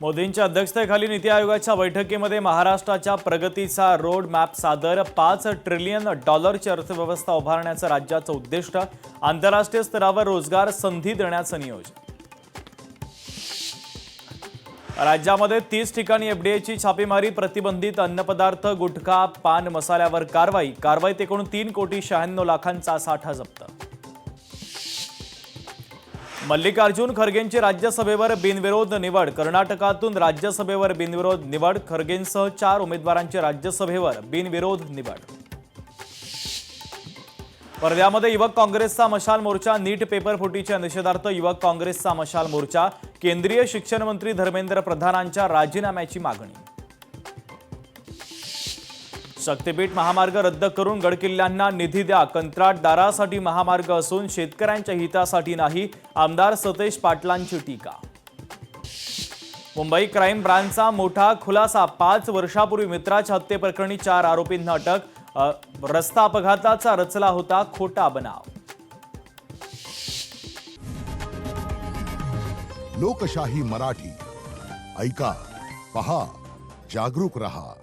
मोदींच्या अध्यक्षतेखाली नीती आयोगाच्या बैठकीमध्ये महाराष्ट्राच्या प्रगतीचा रोड मॅप सादर। 5 ट्रिलियन डॉलरची अर्थव्यवस्था उभारण्याचं राज्याचं उद्दिष्ट। आंतरराष्ट्रीय स्तरावर रोजगार संधी देण्याचं नियोजन। राज्यामध्ये 30 ठिकाणी एफडीएची छापेमारी। प्रतिबंधित अन्नपदार्थ, गुटखा, पान मसाल्यावर कारवाईत एकूण 3,96 लाखांचा साठा जप्त। मल्लिकार्जुन खरगेंची राज्यसभेवर बिनविरोध निवड। कर्नाटकातून राज्यसभेवर बिनविरोध निवड। खरगेंसह 4 उमेदवारांची राज्यसभेवर बिनविरोध निवड। वर्ध्यामध्ये युवक काँग्रेसचा मशाल मोर्चा। नीट पेपर फुटीच्या निषेधार्थ युवक काँग्रेसचा मशाल मोर्चा। केंद्रीय शिक्षण मंत्री धर्मेंद्र प्रधानांच्या राजीनाम्याची मागणी। शक्तीपीठ महामार्ग रद्द करून गडकिल्ल्यांना निधी द्या। कंत्राटदारासाठी महामार्ग असून शेतकऱ्यांच्या हितासाठी नाही, आमदार सतेज पाटलांची टीका। मुंबई क्राईम ब्रांचचा मोठा खुलासा। 5 वर्षापूर्वी मित्राच्या हत्येप्रकरणी 4 आरोपींना अटक। रस्ता अपघाताचा रचला होता खोटा बनाव। लोकशाही मराठी ऐका, पहा, जागरूक रहा।